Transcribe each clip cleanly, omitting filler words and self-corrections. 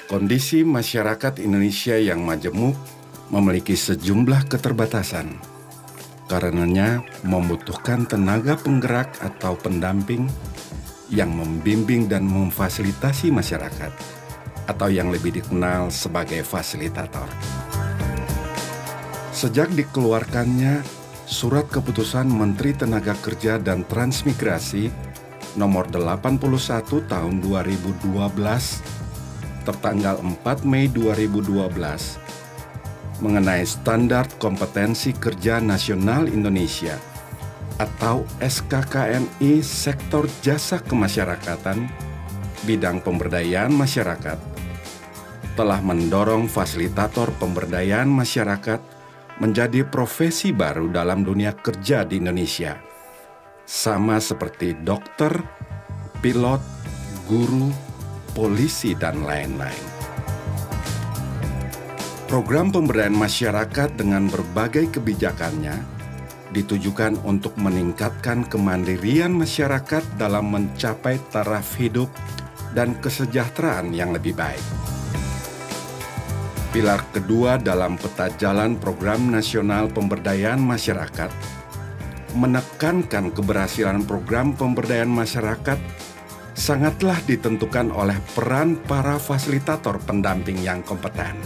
Kondisi masyarakat Indonesia yang majemuk memiliki sejumlah keterbatasan. Karenanya membutuhkan tenaga penggerak atau pendamping yang membimbing dan memfasilitasi masyarakat, atau yang lebih dikenal sebagai fasilitator. Sejak dikeluarkannya Surat Keputusan Menteri Tenaga Kerja dan Transmigrasi Nomor 81 Tahun 2012 tertanggal 4 Mei 2012 mengenai Standar Kompetensi Kerja Nasional Indonesia atau SKKNI Sektor Jasa Kemasyarakatan bidang pemberdayaan masyarakat telah mendorong fasilitator pemberdayaan masyarakat menjadi profesi baru dalam dunia kerja di Indonesia, sama seperti dokter, pilot, guru, polisi, dan lain-lain. Program pemberdayaan masyarakat dengan berbagai kebijakannya ditujukan untuk meningkatkan kemandirian masyarakat dalam mencapai taraf hidup dan kesejahteraan yang lebih baik. Pilar kedua dalam peta jalan Program Nasional Pemberdayaan Masyarakat menekankan keberhasilan program pemberdayaan masyarakat sangatlah ditentukan oleh peran para fasilitator pendamping yang kompeten.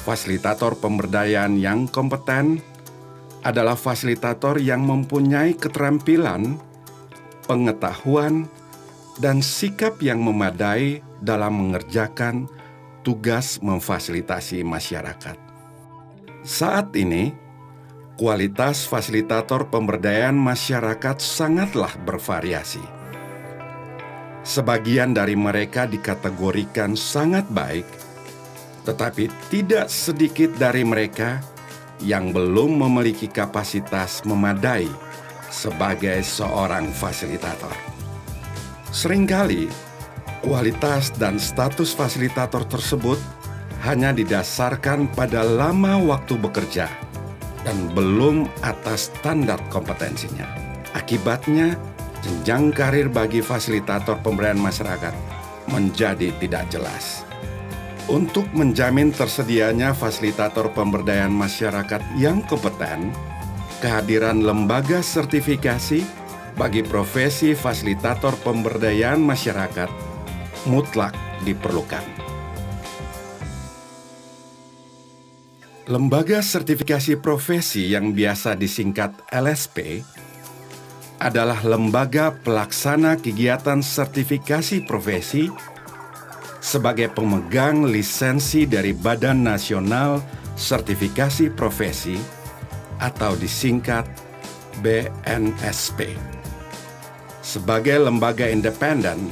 Fasilitator pemberdayaan yang kompeten adalah fasilitator yang mempunyai keterampilan, pengetahuan, dan sikap yang memadai dalam mengerjakan tugas memfasilitasi masyarakat. Saat ini, kualitas fasilitator pemberdayaan masyarakat sangatlah bervariasi. Sebagian dari mereka dikategorikan sangat baik, tetapi tidak sedikit dari mereka yang belum memiliki kapasitas memadai sebagai seorang fasilitator. Seringkali, kualitas dan status fasilitator tersebut hanya didasarkan pada lama waktu bekerja dan belum atas standar kompetensinya. Akibatnya, jenjang karir bagi fasilitator pemberdayaan masyarakat menjadi tidak jelas. Untuk menjamin tersedianya fasilitator pemberdayaan masyarakat yang kompeten, kehadiran lembaga sertifikasi bagi profesi fasilitator pemberdayaan masyarakat mutlak diperlukan. Lembaga sertifikasi profesi yang biasa disingkat LSP adalah lembaga pelaksana kegiatan sertifikasi profesi sebagai pemegang lisensi dari Badan Nasional Sertifikasi Profesi atau disingkat BNSP. Sebagai lembaga independen,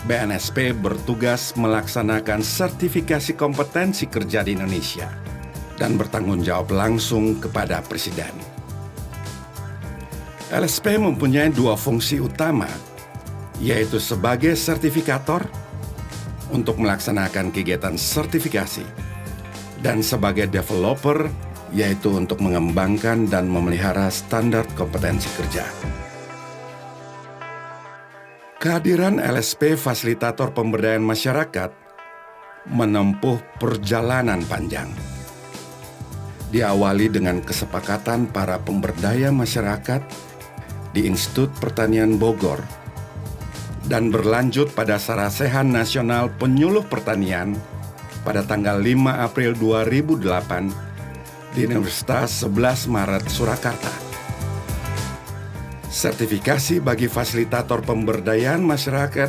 BNSP bertugas melaksanakan sertifikasi kompetensi kerja di Indonesia dan bertanggung jawab langsung kepada Presiden. LSP mempunyai dua fungsi utama, yaitu sebagai sertifikator untuk melaksanakan kegiatan sertifikasi dan sebagai developer, yaitu untuk mengembangkan dan memelihara standar kompetensi kerja. Kehadiran LSP fasilitator pemberdayaan masyarakat menempuh perjalanan panjang. Diawali dengan kesepakatan para pemberdaya masyarakat di Institut Pertanian Bogor dan berlanjut pada Sarasehan Nasional Penyuluh Pertanian pada tanggal 5 April 2008 di Universitas 11 Maret Surakarta. Sertifikasi bagi fasilitator pemberdayaan masyarakat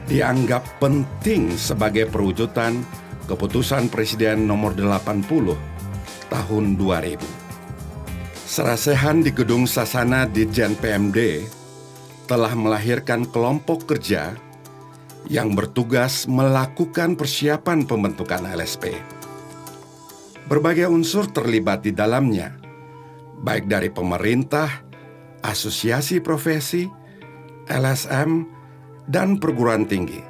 dianggap penting sebagai perwujudan Keputusan Presiden Nomor 80 Tahun 2000. Sarasehan di Gedung Sasana Ditjen PMD telah melahirkan kelompok kerja yang bertugas melakukan persiapan pembentukan LSP. Berbagai unsur terlibat di dalamnya, baik dari pemerintah, asosiasi profesi, LSM, dan perguruan tinggi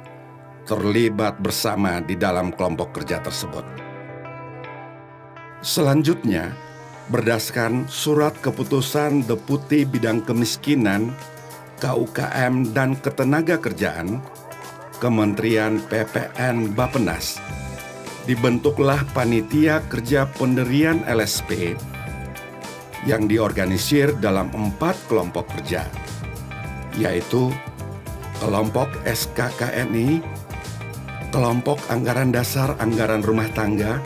terlibat bersama di dalam kelompok kerja tersebut. Selanjutnya, berdasarkan Surat Keputusan Deputi Bidang Kemiskinan, KUKM, dan Ketenagakerjaan Kementerian PPN Bappenas, dibentuklah Panitia Kerja Pendirian LSP yang diorganisir dalam 4 kelompok kerja, yaitu kelompok SKKNI, kelompok Anggaran Dasar Anggaran Rumah Tangga,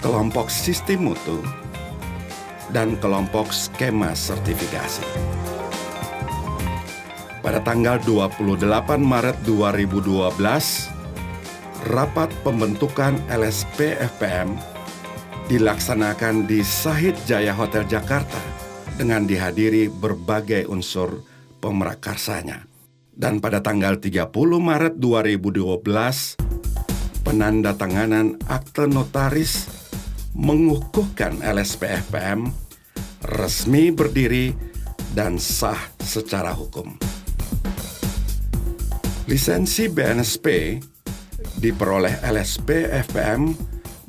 kelompok Sistem Mutu, dan kelompok Skema Sertifikasi. Pada tanggal 28 Maret 2012, rapat pembentukan LSP FPM dilaksanakan di Sahid Jaya Hotel Jakarta dengan dihadiri berbagai unsur pemerakarsanya. Dan pada tanggal 30 Maret 2012, penandatanganan akte notaris mengukuhkan LSP FPM resmi berdiri dan sah secara hukum. Lisensi BNSP diperoleh LSP FPM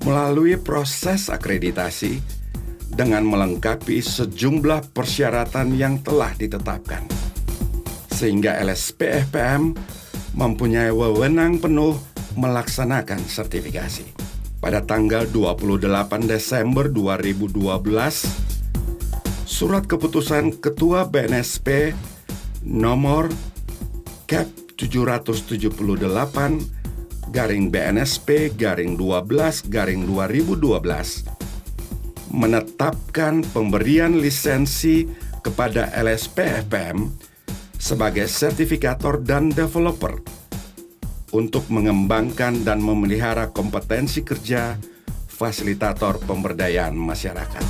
melalui proses akreditasi dengan melengkapi sejumlah persyaratan yang telah ditetapkan, sehingga LSP FPM mempunyai wewenang penuh melaksanakan sertifikasi. Pada tanggal 28 Desember 2012, Surat Keputusan Ketua BNSP nomor Cap 778/BNSP/12/2012 menetapkan pemberian lisensi kepada LSP FPM sebagai sertifikator dan developer untuk mengembangkan dan memelihara kompetensi kerja fasilitator pemberdayaan masyarakat.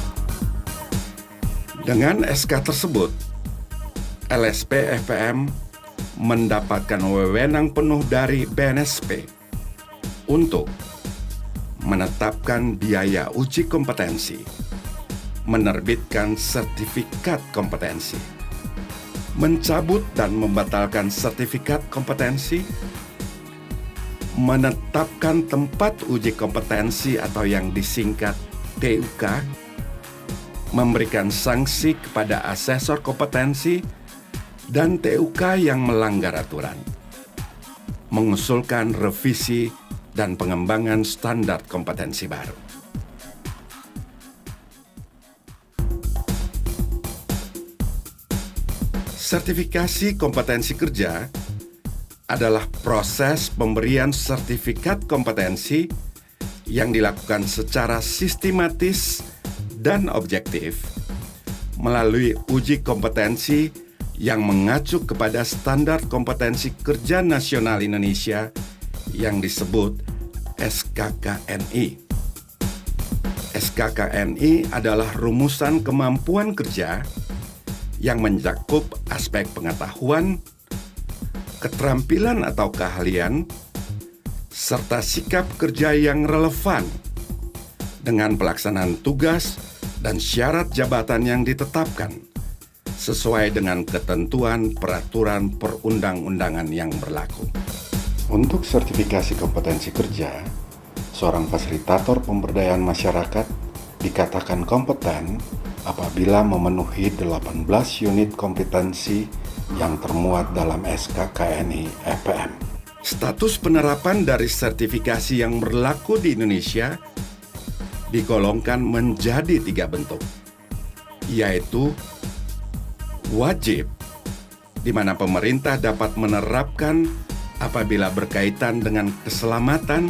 Dengan SK tersebut, LSP FPM mendapatkan wewenang penuh dari BNSP untuk menetapkan biaya uji kompetensi, menerbitkan sertifikat kompetensi, mencabut dan membatalkan sertifikat kompetensi, menetapkan tempat uji kompetensi atau yang disingkat TUK, memberikan sanksi kepada asesor kompetensi dan TUK yang melanggar aturan, mengusulkan revisi dan pengembangan standar kompetensi baru. Sertifikasi kompetensi kerja adalah proses pemberian sertifikat kompetensi yang dilakukan secara sistematis dan objektif melalui uji kompetensi yang mengacu kepada Standar Kompetensi Kerja Nasional Indonesia yang disebut SKKNI. SKKNI adalah rumusan kemampuan kerja yang mencakup aspek pengetahuan, keterampilan atau keahlian, serta sikap kerja yang relevan dengan pelaksanaan tugas dan syarat jabatan yang ditetapkan sesuai dengan ketentuan peraturan perundang-undangan yang berlaku. Untuk sertifikasi kompetensi kerja, seorang fasilitator pemberdayaan masyarakat dikatakan kompeten apabila memenuhi 18 unit kompetensi yang termuat dalam SKKNI FPM. Status penerapan dari sertifikasi yang berlaku di Indonesia digolongkan menjadi 3 bentuk, yaitu wajib, di mana pemerintah dapat menerapkan apabila berkaitan dengan keselamatan,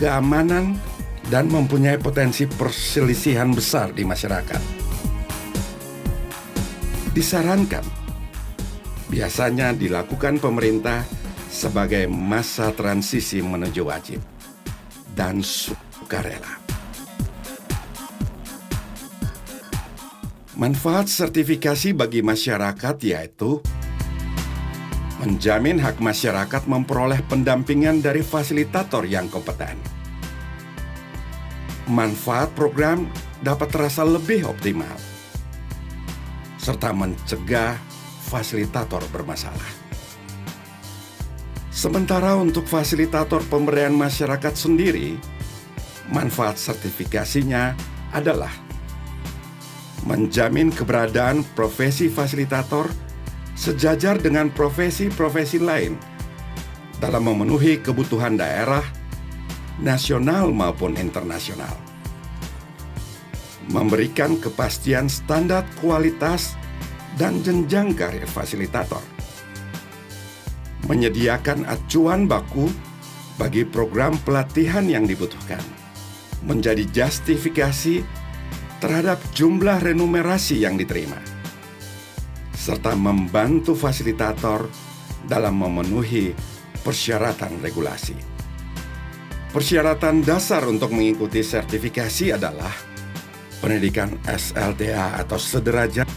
keamanan, dan mempunyai potensi perselisihan besar di masyarakat. Disarankan, biasanya dilakukan pemerintah sebagai masa transisi menuju wajib dan sukarela. Manfaat sertifikasi bagi masyarakat yaitu menjamin hak masyarakat memperoleh pendampingan dari fasilitator yang kompeten. Manfaat program dapat terasa lebih optimal, serta mencegah fasilitator bermasalah. Sementara untuk fasilitator pemberdayaan masyarakat sendiri, manfaat sertifikasinya adalah menjamin keberadaan profesi fasilitator sejajar dengan profesi-profesi lain dalam memenuhi kebutuhan daerah, nasional maupun internasional. Memberikan kepastian standar kualitas dan jenjang karir fasilitator. Menyediakan acuan baku bagi program pelatihan yang dibutuhkan. Menjadi justifikasi terhadap jumlah remunerasi yang diterima. Serta membantu fasilitator dalam memenuhi persyaratan regulasi. Persyaratan dasar untuk mengikuti sertifikasi adalah pendidikan SLTA atau sederajat,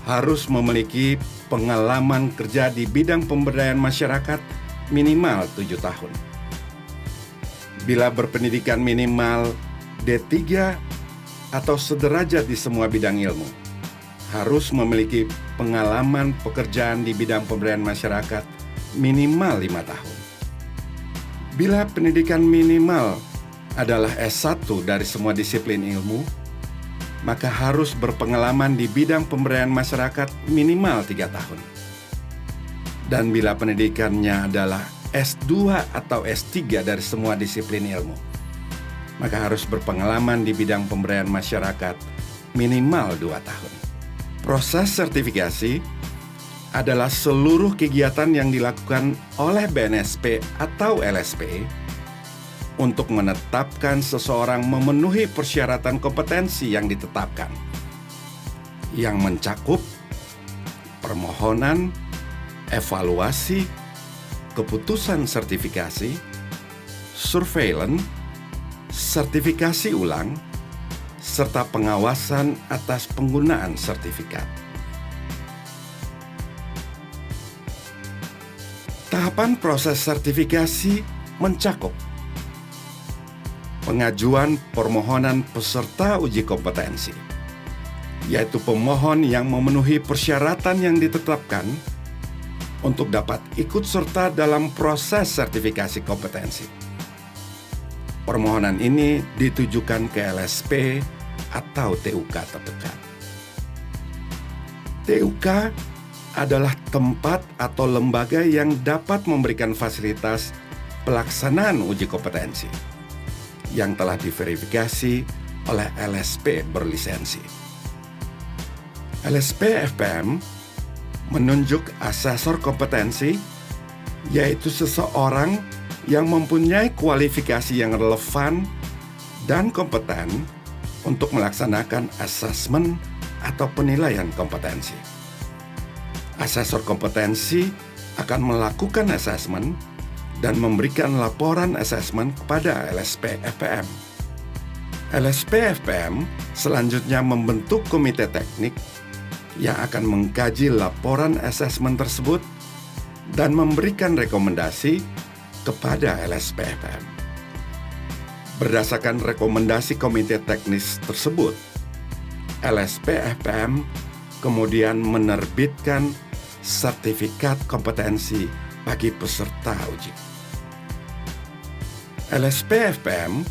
harus memiliki pengalaman kerja di bidang pemberdayaan masyarakat minimal 7 tahun. Bila berpendidikan minimal D3 atau sederajat di semua bidang ilmu, harus memiliki pengalaman pekerjaan di bidang pemberdayaan masyarakat minimal 5 tahun. Bila pendidikan minimal adalah S1 dari semua disiplin ilmu, maka harus berpengalaman di bidang pemberdayaan masyarakat minimal 3 tahun. Dan bila pendidikannya adalah S2 atau S3 dari semua disiplin ilmu, maka harus berpengalaman di bidang pemberdayaan masyarakat minimal 2 tahun. Proses sertifikasi adalah seluruh kegiatan yang dilakukan oleh BNSP atau LSP untuk menetapkan seseorang memenuhi persyaratan kompetensi yang ditetapkan, yang mencakup permohonan, evaluasi, keputusan sertifikasi, surveillance, sertifikasi ulang, serta pengawasan atas penggunaan sertifikat. Tahapan proses sertifikasi mencakup pengajuan permohonan peserta uji kompetensi, yaitu pemohon yang memenuhi persyaratan yang ditetapkan untuk dapat ikut serta dalam proses sertifikasi kompetensi. Permohonan ini ditujukan ke LSP atau TUK terdekat. TUK adalah tempat atau lembaga yang dapat memberikan fasilitas pelaksanaan uji kompetensi yang telah diverifikasi oleh LSP berlisensi. LSP FPM menunjuk asesor kompetensi, yaitu seseorang yang mempunyai kualifikasi yang relevan dan kompeten untuk melaksanakan asesmen atau penilaian kompetensi. Asesor kompetensi akan melakukan asesmen dan memberikan laporan asesmen kepada LSP FPM. LSP FPM selanjutnya membentuk komite teknik yang akan mengkaji laporan asesmen tersebut dan memberikan rekomendasi kepada LSP FPM. Berdasarkan rekomendasi komite teknis tersebut, LSP FPM kemudian menerbitkan sertifikat kompetensi bagi peserta uji. LSP FPM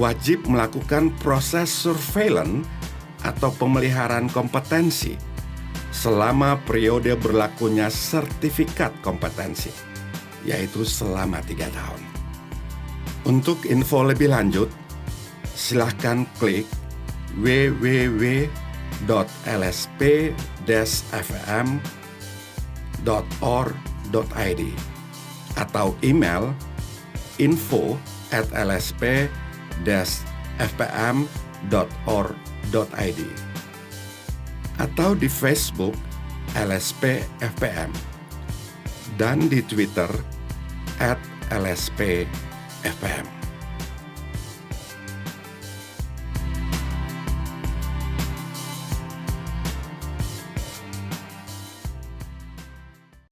wajib melakukan proses surveillance atau pemeliharaan kompetensi selama periode berlakunya sertifikat kompetensi, yaitu selama 3 tahun. Untuk info lebih lanjut, silakan klik www.lsp-fm.org.id atau email info@lsp-fpm.org.id atau di Facebook LSP FPM dan di Twitter @LSP FPM.